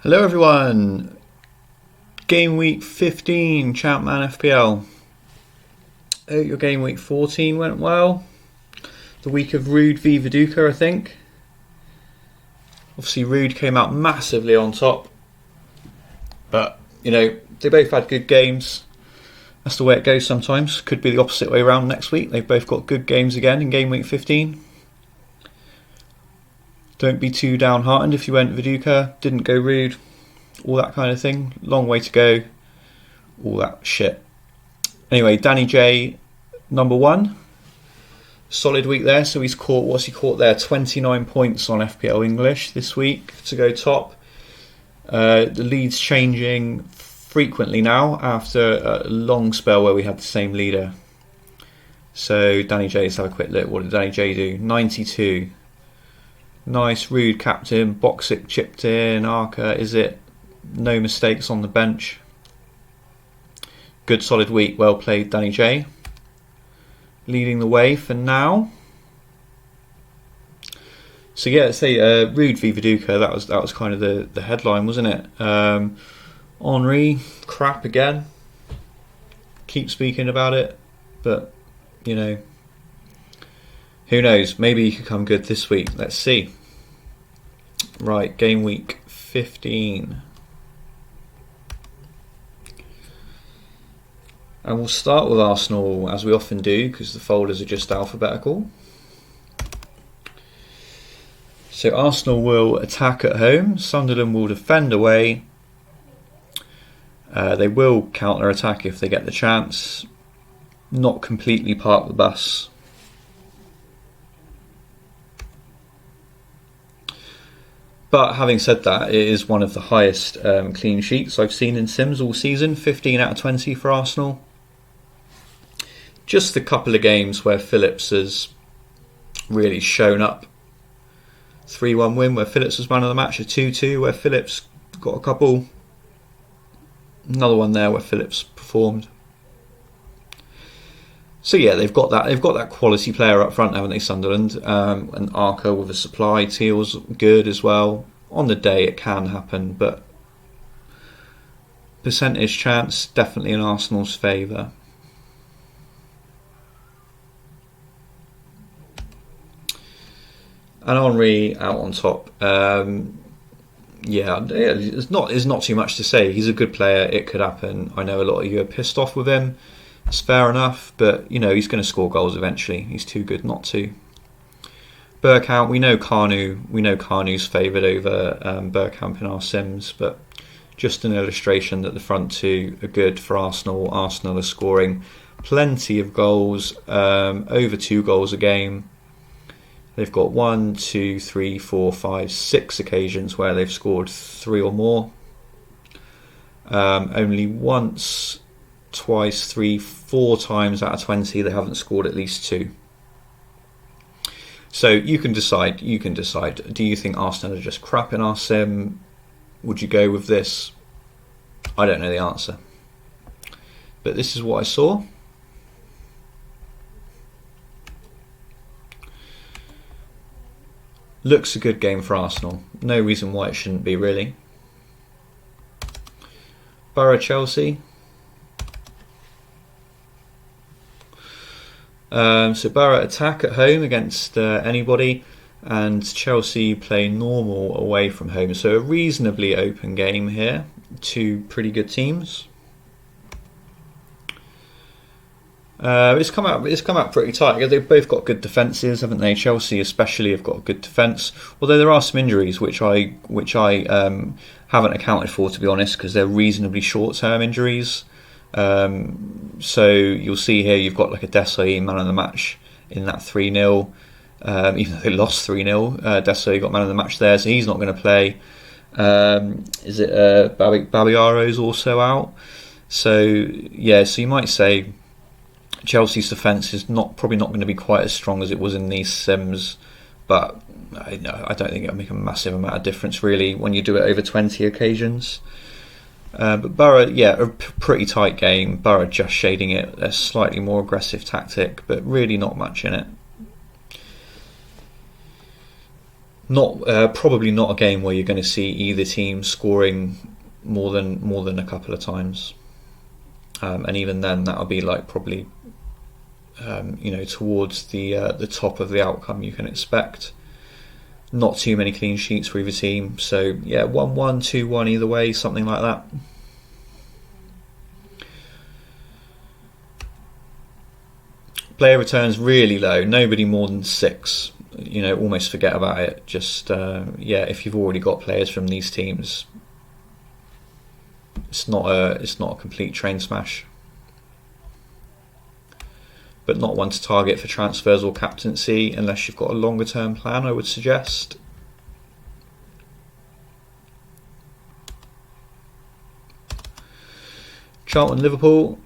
Hello everyone, Game Week 15 Champman FPL. Hope your Game Week 14 went well. The week of Rude v Viduka, I think. Obviously Rude came out massively on top. But, they both had good games. That's the way it goes sometimes. Could be the opposite way around next week. They've both got good games again in Game Week 15. Don't be too downhearted if you went Viduka, didn't go Rude, all that kind of thing. Long way to go, all that shit. Anyway, Danny J, number 1. Solid week there. So what's he caught there? 29 points on FPL English this week to go top. The lead's changing frequently now after a long spell where we had the same leader. So Danny J, let's have a quick look. What did Danny J do? 92. Nice, Rude captain, Boxic chipped in, Arca, is it? No mistakes on the bench. Good solid week, well played Danny J. Leading the way for now. So yeah, let's say Rude v Viduka, that was kind of the headline, wasn't it? Henry, crap again. Keep speaking about it, but who knows? Maybe he could come good this week. Let's see. Right, Game Week 15. And we'll start with Arsenal, as we often do, because the folders are just alphabetical. So Arsenal will attack at home. Sunderland will defend away. They will counter-attack if they get the chance. Not completely park the bus. But having said that, it is one of the highest clean sheets I've seen in Sims all season. 15 out of 20 for Arsenal. Just a couple of games where Phillips has really shown up. 3-1 win where Phillips was man of the match. A 2-2 where Phillips got a couple. Another one there where Phillips performed. So yeah, they've got that quality player up front, haven't they, Sunderland? And Arca with a supply. Teal's good as well. On the day it can happen, but percentage chance definitely in Arsenal's favour. And Henry out on top. There's not too much to say. He's a good player. It could happen. I know a lot of you are pissed off with him. It's fair enough, but he's going to score goals eventually. He's too good not to. Bergkamp, we know Carnew's favoured over Bergkamp in our Sims, but just an illustration that the front two are good for Arsenal. Arsenal are scoring plenty of goals, over 2 goals a game. They've got 1, 2, 3, 4, 5, 6 occasions where they've scored 3 or more. Only once, twice, 3, 4 times out of 20 they haven't scored at least 2. So you can decide. Do you think Arsenal are just crap in our sim? Would you go with this? I don't know the answer, but this is what I saw. Looks a good game for Arsenal. No reason why it shouldn't be, really. Borough Chelsea. So Borough attack at home against anybody, and Chelsea play normal away from home. So a reasonably open game here. 2 pretty good teams. It's come out pretty tight. They've both got good defences, haven't they? Chelsea especially have got a good defence. Although there are some injuries which I haven't accounted for, to be honest, because they're reasonably short-term injuries. So you'll see here you've got like a Desai man of the match in that 3-0. Even though they lost 3-0, Desai got man of the match there, so he's not going to play. Is it Babiaro's also out? So yeah, so you might say Chelsea's defence is probably not going to be quite as strong as it was in these Sims, but I don't think it'll make a massive amount of difference really when you do it over 20 occasions. But Borough, a pretty tight game. Borough just shading it, a slightly more aggressive tactic, but really not much in it. Not probably not a game where you're going to see either team scoring more than a couple of times, and even then that'll be like probably towards the top of the outcome you can expect. Not too many clean sheets for either team, so yeah, 1-1, 2-1 either way, something like that. Player returns really low, nobody more than 6. Almost forget about it. Just if you've already got players from these teams, it's not a complete train smash. But not one to target for transfers or captaincy unless you've got a longer term plan, I would suggest. Charlton Liverpool.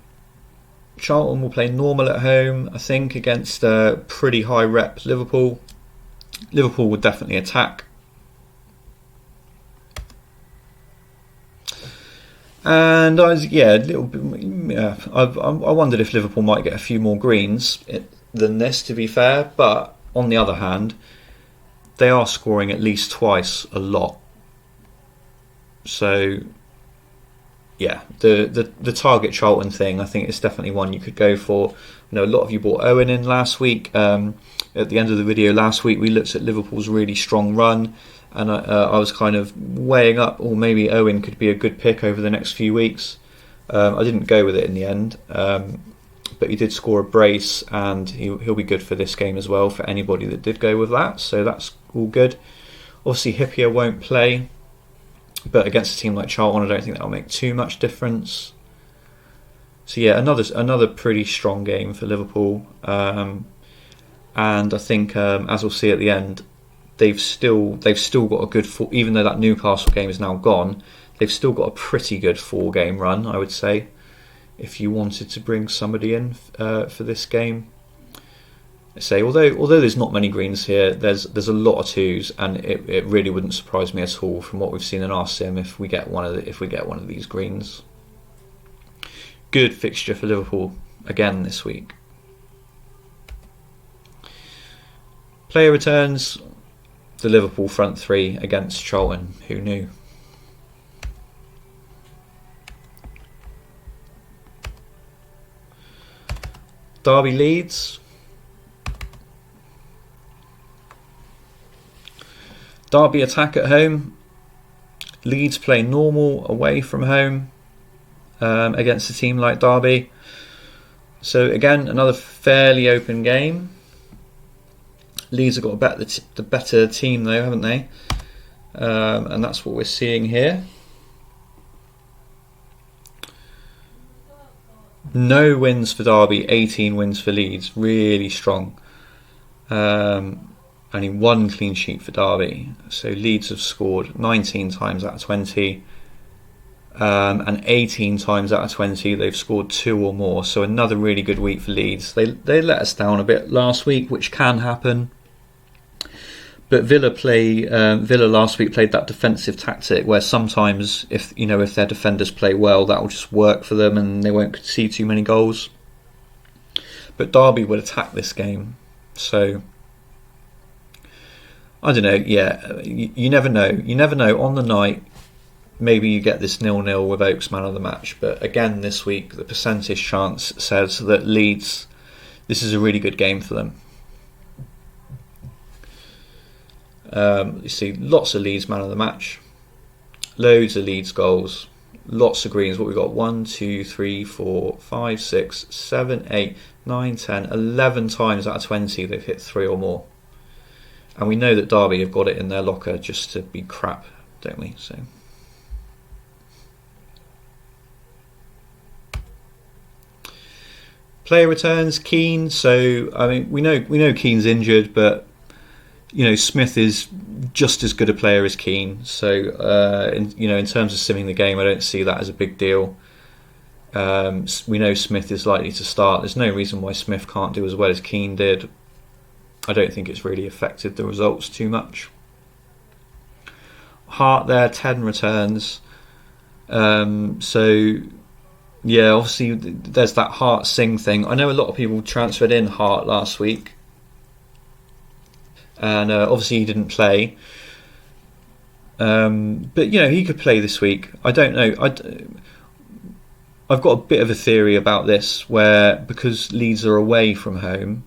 Charlton will play normal at home, I think, against a pretty high rep Liverpool. Liverpool would definitely attack. And I wondered if Liverpool might get a few more greens than this, to be fair. But on the other hand, they are scoring at least twice a lot. So yeah, the target Charlton thing, I think it's definitely one you could go for. A lot of you bought Owen in last week. At the end of the video last week, we looked at Liverpool's really strong run. And I was kind of weighing up, or maybe Owen could be a good pick over the next few weeks. I didn't go with it in the end, but he did score a brace, and he'll be good for this game as well for anybody that did go with that. So that's all good. Obviously, Hippier won't play, but against a team like Charlton, I don't think that'll make too much difference. So yeah, another pretty strong game for Liverpool, and I think as we'll see at the end, they've still got a good even though that Newcastle game is now gone, they've still got a pretty good 4-game run, I would say, if you wanted to bring somebody in for this game. Say although there's not many greens here, there's a lot of 2s, and it really wouldn't surprise me at all from what we've seen in our sim if we get one of these greens. Good fixture for Liverpool again this week. Player returns. The Liverpool front 3 against Charlton. Who knew? Derby Leeds. Derby attack at home. Leeds play normal away from home against a team like Derby. So again, another fairly open game. Leeds have got the better team though, haven't they? And that's what we're seeing here. No wins for Derby, 18 wins for Leeds. Really strong. Only 1 clean sheet for Derby. So Leeds have scored 19 times out of 20. And 18 times out of 20 they've scored 2 or more. So another really good week for Leeds. They let us down a bit last week, which can happen. But Villa last week played that defensive tactic where sometimes if their defenders play well, that will just work for them and they won't see too many goals. But Derby would attack this game, so I don't know. Yeah, you never know. You never know. On the night, maybe you get this 0-0 with Oakes man of the match. But again, this week the percentage chance says that Leeds, this is a really good game for them. You see lots of Leeds man of the match, loads of Leeds goals, lots of greens. What we've got 1, 2, 3, 4, 5, 6, 7, 8, 9, 10, 11 times out of 20 they've hit 3 or more. And we know that Derby have got it in their locker just to be crap, don't we? So player returns, Keane. So I mean, we know Keane's injured, but Smith is just as good a player as Keane. So in terms of simming the game, I don't see that as a big deal. We know Smith is likely to start. There's no reason why Smith can't do as well as Keane did. I don't think it's really affected the results too much. Hart there, 10 returns. So yeah, obviously there's that Hart Singh thing. I know a lot of people transferred in Hart last week. and obviously he didn't play. But he could play this week. I don't know. I've got a bit of a theory about this, where because Leeds are away from home,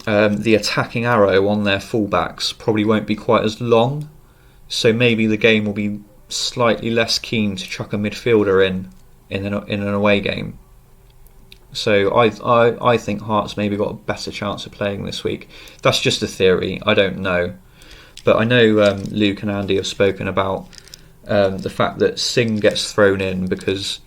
the attacking arrow on their fullbacks probably won't be quite as long. So maybe the game will be slightly less keen to chuck a midfielder in an away game. So I think Hearts maybe got a better chance of playing this week. That's just a theory. I don't know. But I know Luke and Andy have spoken about the fact that Singh gets thrown in because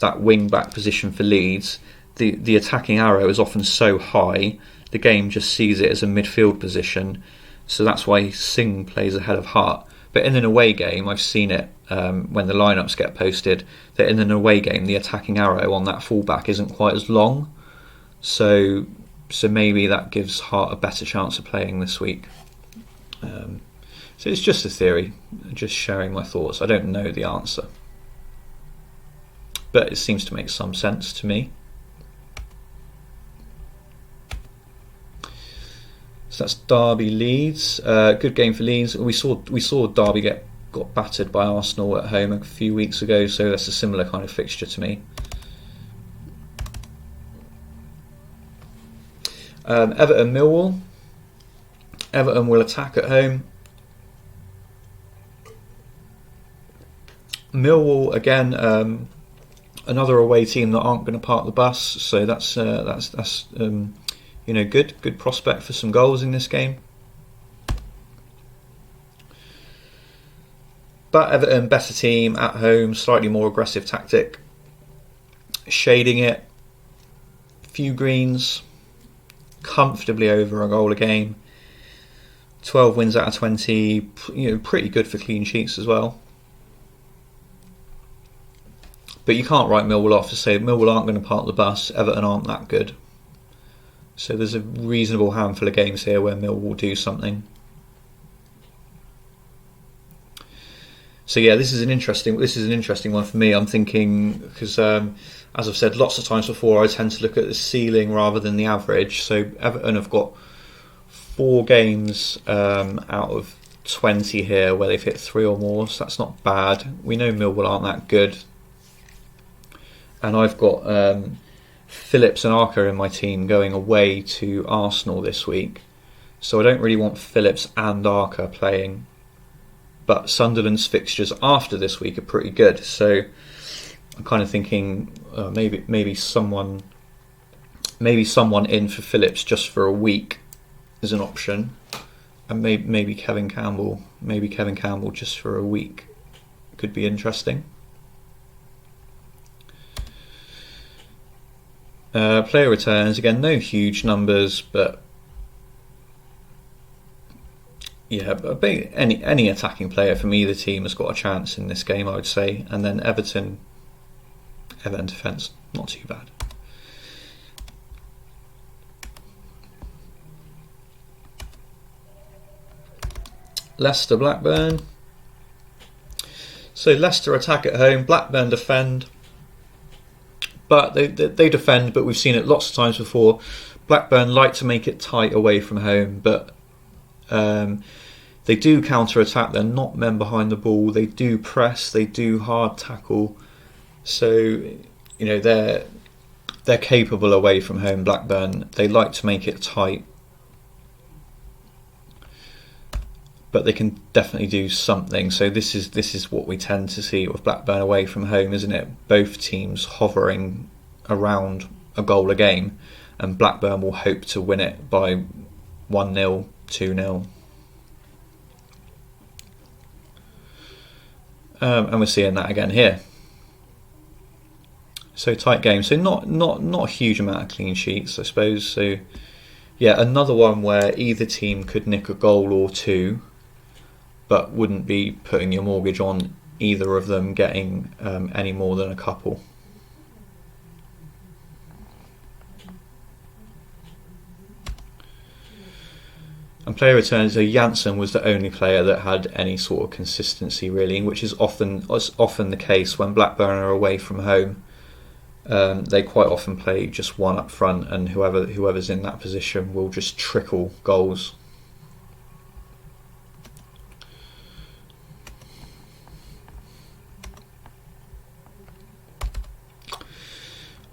that wing-back position for Leeds, the attacking arrow is often so high, the game just sees it as a midfield position. So that's why Singh plays ahead of Hart. But in an away game, I've seen it when the lineups get posted, that in an away game, the attacking arrow on that fullback isn't quite as long. So maybe that gives Hart a better chance of playing this week. So it's just a theory, just sharing my thoughts. I don't know the answer, but it seems to make some sense to me. So that's Derby Leeds. Good game for Leeds. We saw Derby got battered by Arsenal at home a few weeks ago, so that's a similar kind of fixture to me. Everton Millwall. Everton will attack at home. Millwall again, another away team that aren't going to park the bus, so that's good prospect for some goals in this game. But Everton, better team at home, slightly more aggressive tactic, shading it, few greens, comfortably over a goal a game. 12 wins out of 20, pretty good for clean sheets as well. But you can't write Millwall off to say Millwall aren't going to park the bus, Everton aren't that good. So there's a reasonable handful of games here where Millwall will do something. So yeah, this is an interesting one for me. I'm thinking, because as I've said lots of times before, I tend to look at the ceiling rather than the average. So Everton have got 4 games out of 20 here where they've hit 3 or more, so that's not bad. We know Millwall aren't that good. And I've got Phillips and Arca in my team going away to Arsenal this week. So I don't really want Phillips and Arca playing. But Sunderland's fixtures after this week are pretty good. So I'm kind of thinking maybe someone in for Phillips just for a week is an option. And maybe Kevin Campbell just for a week could be interesting. Player returns, again, no huge numbers, but yeah, any attacking player from either team has got a chance in this game, I would say. And then Everton defence, not too bad. Leicester Blackburn. So Leicester attack at home, Blackburn defend. But they defend, but we've seen it lots of times before. Blackburn like to make it tight away from home, but they do counter-attack. They're not men behind the ball. They do press. They do hard tackle. So, they're capable away from home, Blackburn. They like to make it tight. But they can definitely do something. So this is what we tend to see with Blackburn away from home, isn't it? Both teams hovering around a goal a game, and Blackburn will hope to win it by 1-0, 2-0. And we're seeing that again here. So tight game. So not a huge amount of clean sheets, I suppose. So yeah, another one where either team could nick a goal or 2. But wouldn't be putting your mortgage on either of them getting any more than a couple. And player returns, so Janssen was the only player that had any sort of consistency really, which is often the case when Blackburn are away from home. They quite often play just one up front, and whoever's in that position will just trickle goals.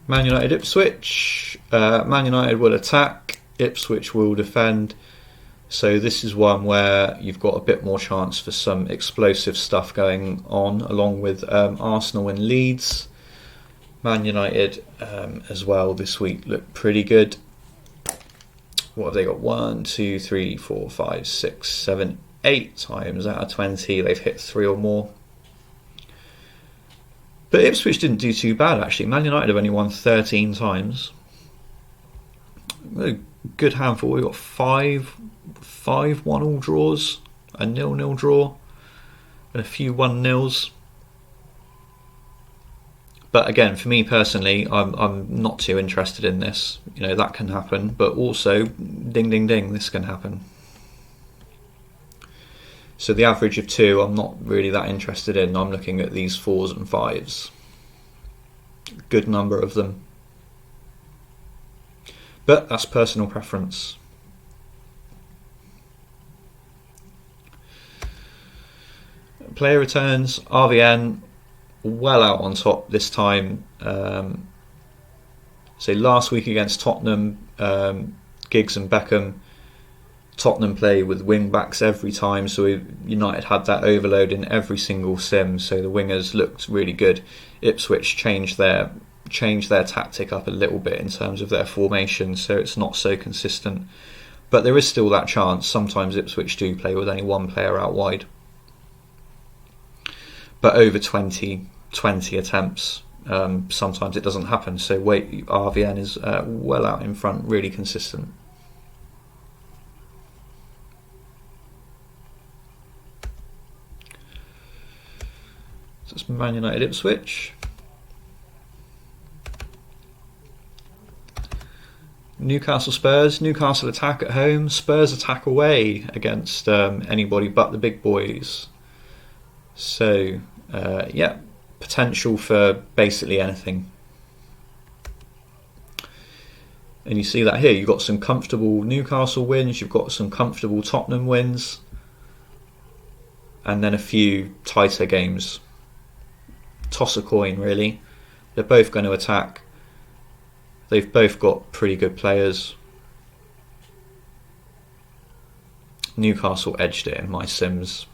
Man United Ipswich. Man United will attack, Ipswich will defend. So this is one where you've got a bit more chance for some explosive stuff going on, along with Arsenal and Leeds. Man United as well this week look pretty good. What have they got? 1, 2, 3, 4, 5, 6, 7, 8 times out of 20 they've hit 3 or more. But Ipswich didn't do too bad actually. Man United have only won 13 times. A good handful. We've got 5 1-all draws, a 0-0 draw, and a few 1-0s. But again, for me personally, I'm not too interested in this. You know, that can happen, but also, ding ding ding, this can happen. So the average of 2, I'm not really that interested in. I'm looking at these 4s and 5s. Good number of them. But that's personal preference. Player returns, RVN, well out on top this time. So last week against Tottenham, Giggs and Beckham, Tottenham play with wing backs every time, so United had that overload in every single sim, so the wingers looked really good. Ipswich changed their tactic up a little bit in terms of their formation, so it's not so consistent, but there is still that chance. Sometimes Ipswich do play with only one player out wide, but over 20 attempts, sometimes it doesn't happen. So RVN is well out in front, really consistent. So it's Man United Ipswich. Newcastle Spurs. Newcastle attack at home, Spurs attack away against anybody but the big boys. So yeah, potential for basically anything. And you see that here, you've got some comfortable Newcastle wins, you've got some comfortable Tottenham wins, and then a few tighter games. Toss a coin really. They're both going to attack. They've both got pretty good players. Newcastle edged it in my sims,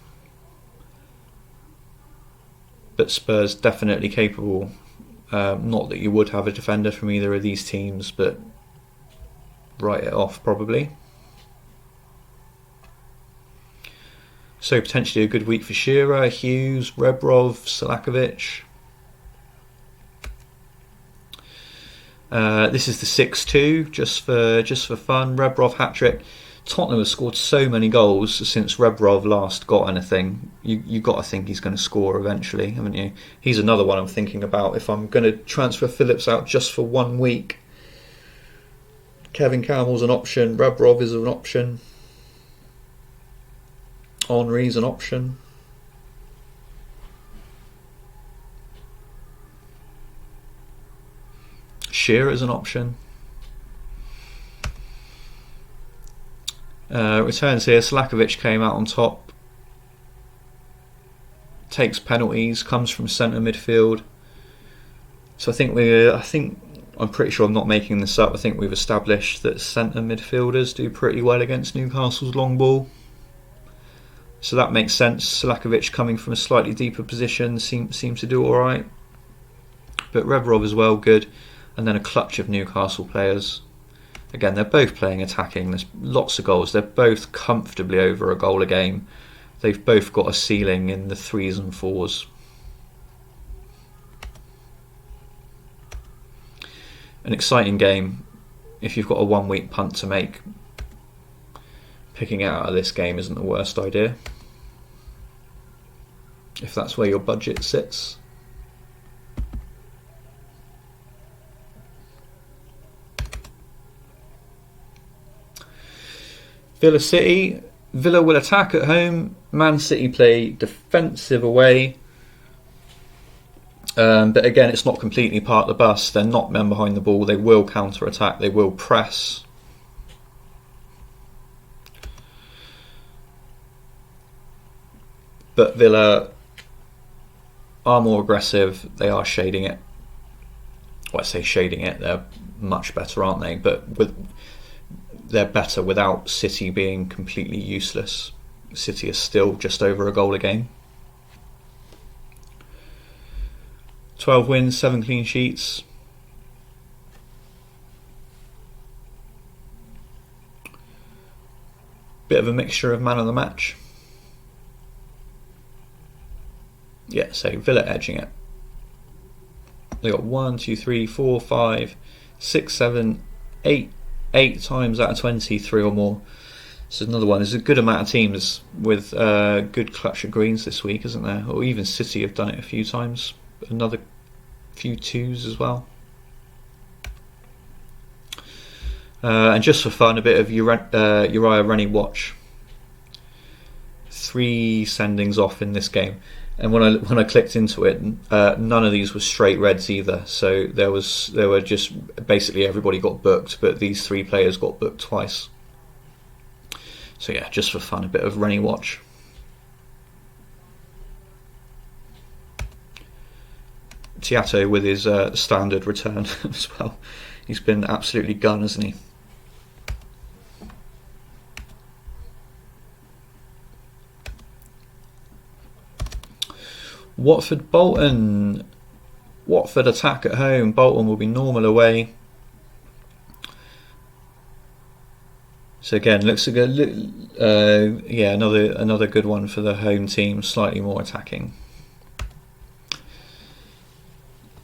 but Spurs definitely capable. Not that you would have a defender from either of these teams, but write it off probably. So potentially a good week for Shearer, Hughes, Rebrov, Selakovic. This is the 6-2, just for fun. Rebrov hat-trick. Tottenham have scored so many goals since Rebrov last got anything. You got to think he's going to score eventually, haven't you? He's another one I'm thinking about if I'm going to transfer Phillips out just for 1 week. Kevin Campbell's an option. Rebrov is an option. Henry's an option. Shearer's an option. Returns here. Selakovic came out on top. Takes penalties. Comes from centre midfield. So I'm pretty sure I'm not making this up. I think we've established that centre midfielders do pretty well against Newcastle's long ball. So that makes sense. Selakovic coming from a slightly deeper position seems to do all right. But Rebrov as well, good. And then a clutch of Newcastle players. Again, they're both playing attacking. There's lots of goals. They're both comfortably over a goal a game. They've both got a ceiling in the 3s and 4s. An exciting game. If you've got a 1 week punt to make, picking out of this game isn't the worst idea. If that's where your budget sits. Villa City. Villa will attack at home. Man City play defensive away. But again, it's not completely part of the bus. They're not men behind the ball. They will counter-attack. They will press. But Villa are more aggressive. They are shading it. well, I say shading it, they're much better, aren't they? But they're better without City being completely useless. City is still just over a goal a game. 12 wins, 7 clean sheets. Bit of a mixture of man of the match. Yeah, so Villa edging it. They got 1, 2, 3, 4, 5, 6, 7, 8 times out of 20, 3 or more. So another one. There's a good amount of teams with good clutch of greens this week, isn't there? Or even City have done it a few times. Another few twos as well. And just for fun, a bit of Uriah Rennie watch. 3 sendings off in this game, and when I clicked into it, none of these were straight reds either. So there were just basically everybody got booked, but these 3 players got booked twice. So yeah, just for fun, a bit of Rennie watch. Tiato with his standard return as well. He's been absolutely gun, hasn't he? Watford Bolton. Watford attack at home. Bolton will be normal away. So again, looks a good. Yeah, another good one for the home team. Slightly more attacking,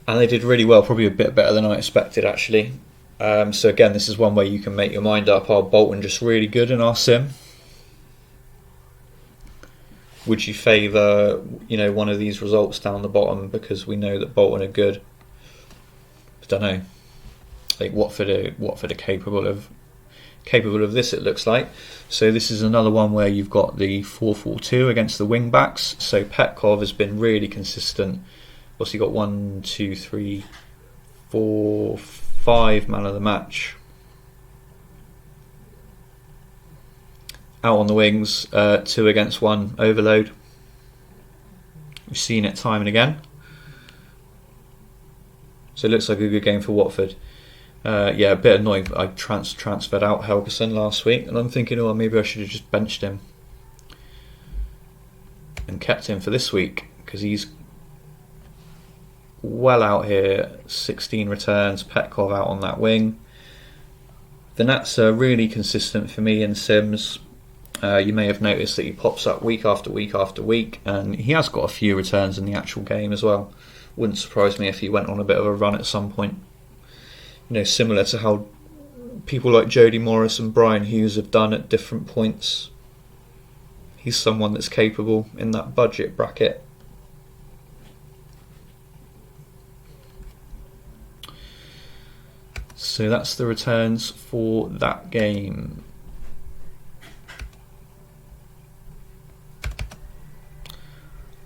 and they did really well. Probably a bit better than I expected, actually. So again, this is one where you can make your mind up. Are Bolton just really good in our sim? Would you favour, one of these results down the bottom because we know that Bolton are good? I don't know. I think Watford are capable of this, it looks like. So this is another one where you've got the 4-4-2 against the wing backs. So Petkov has been really consistent. What's he got? 1, 2, 3, 4, 5 man of the match. Out on the wings, 2 against 1 overload. We've seen it time and again. So it looks like a good game for Watford. Yeah, a bit annoying. I transferred out Helgeson last week, and I'm thinking, maybe I should have just benched him and kept him for this week because he's well out here. 16 returns. Petkov out on that wing. The Nats are really consistent for me in Sims. You may have noticed that he pops up week after week after week, and he has got a few returns in the actual game as well. Wouldn't surprise me if he went on a bit of a run at some point. Similar to how people like Jody Morris and Brian Hughes have done at different points. He's someone that's capable in that budget bracket. So that's the returns for that game.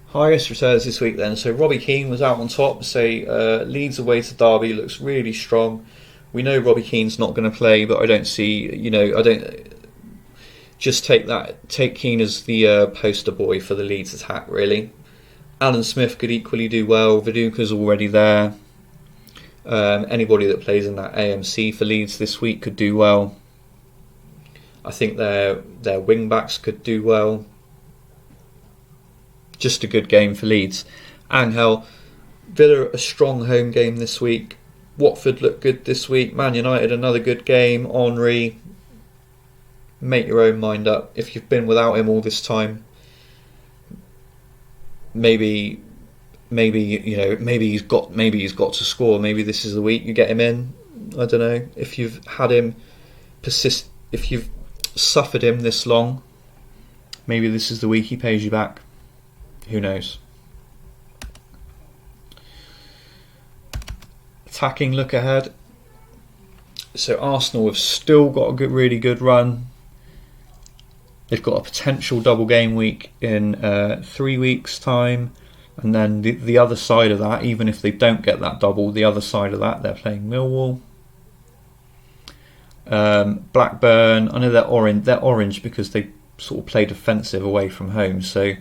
Highest returns this week then. So Robbie Keane was out on top. Leeds away to Derby looks really strong. We know Robbie Keane's not going to play, but I don't see, I don't just take Keane as the poster boy for the Leeds attack, really. Alan Smith could equally do well. Viduka's already there. Anybody that plays in that AMC for Leeds this week could do well. I think their wing backs could do well. Just a good game for Leeds. Angel, Villa a strong home game this week. Watford look good this week. Man United another good game. Henry, make your own mind up. If you've been without him all this time, maybe he's got to score. Maybe this is the week you get him in. I don't know. If you've had him if you've suffered him this long, maybe this is the week he pays you back. Who knows? Attacking look ahead. So Arsenal have still got a really good run. They've got a potential double game week in 3 weeks' time. And then the other side of that, even if they don't get that double, the other side of that, they're playing Millwall. Blackburn, I know they're orange. They're orange because they sort of play defensive away from home. So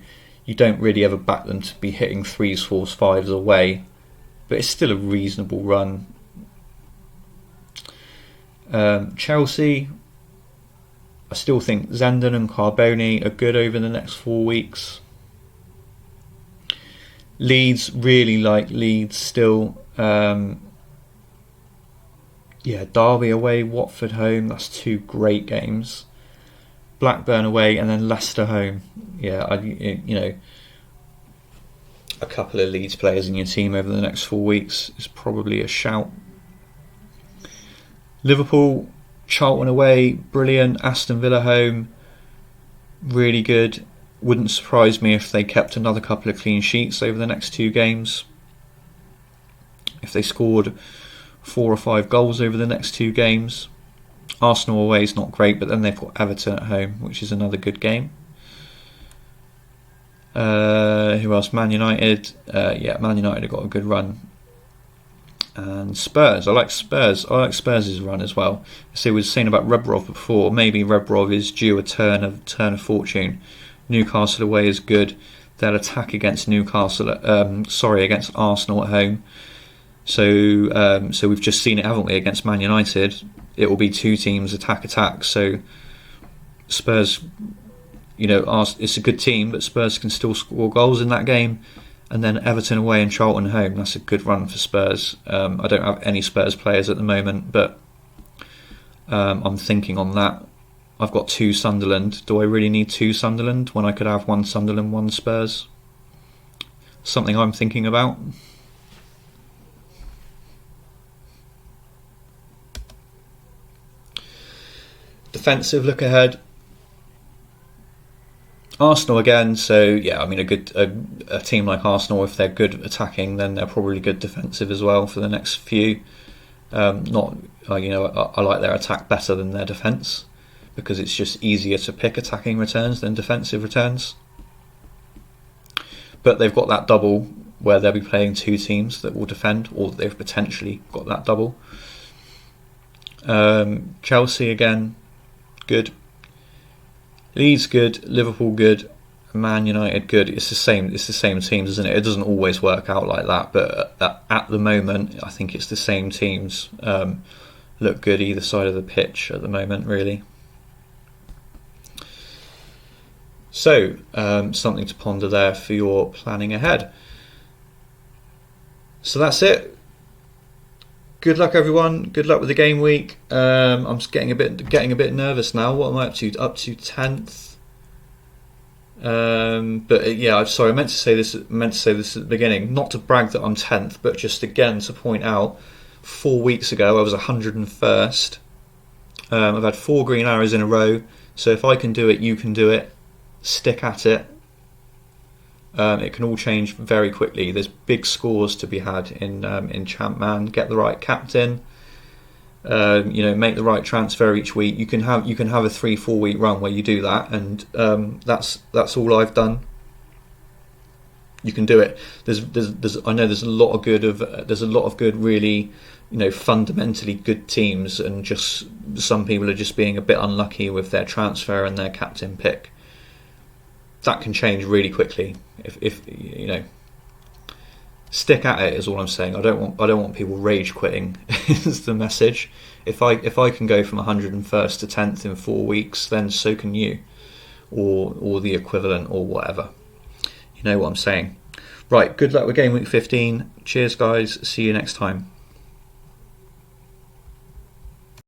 you don't really ever back them to be hitting 3s, 4s, 5s away. But it's still a reasonable run. Chelsea, I still think Zenden and Carboni are good over the next 4 weeks. Leeds, really like Leeds still. Derby away, Watford home. That's 2 great games. Blackburn away, and then Leicester home. A couple of Leeds players in your team over the next 4 weeks is probably a shout. Liverpool, Charlton away, brilliant. Aston Villa home, really good. Wouldn't surprise me if they kept another couple of clean sheets over the next 2 games. If they scored 4 or 5 goals over the next 2 games. Arsenal away is not great, but then they've got Everton at home, which is another good game. Who else? Man United. Man United have got a good run. And Spurs. I like Spurs. I like Spurs' run as well. So we were saying about Rebrov before. Maybe Rebrov is due a turn of fortune. Newcastle away is good. They'll attack against against Arsenal at home. So we've just seen it, haven't we, against Man United? It will be 2 teams attack. So Spurs, it's a good team, but Spurs can still score goals in that game. And then Everton away and Charlton home. That's a good run for Spurs. I don't have any Spurs players at the moment, but I'm thinking on that. I've got 2 Sunderland. Do I really need 2 Sunderland when I could have 1 Sunderland, 1 Spurs? Something I'm thinking about. Defensive look ahead. Arsenal again. So a team like Arsenal, if they're good attacking, then they're probably good defensive as well for the next few. I like their attack better than their defence, because it's just easier to pick attacking returns than defensive returns. But they've got that double where they'll be playing 2 teams that will defend, or they've potentially got that double. Chelsea again, good. Leeds good, Liverpool good, Man United good. It's the same teams, isn't it? It doesn't always work out like that, but at the moment, I think it's the same teams. Look good either side of the pitch at the moment, really. So, something to ponder there for your planning ahead. So that's it. Good luck, everyone. Good luck with the game week. I'm just getting a bit nervous now. What am I up to? Up to 10th. Sorry. I meant to say this at the beginning. Not to brag that I'm 10th, but just again to point out. 4 weeks ago, I was 101st. I've had 4 green arrows in a row. So if I can do it, you can do it. Stick at it. It can all change very quickly. There's big scores to be had in Champman. Get the right captain. Make the right transfer each week. You can have a 3-4 week run where you do that, and that's all I've done. You can do it. I know there's a lot of good really, fundamentally good teams, and just some people are just being a bit unlucky with their transfer and their captain pick. That can change really quickly. If stick at it is all I'm saying. I don't want people rage quitting. Is the message. If I can go from 101st to 10th in 4 weeks, then so can you, or the equivalent, or whatever. You know what I'm saying. Right. Good luck with game week 15. Cheers, guys. See you next time.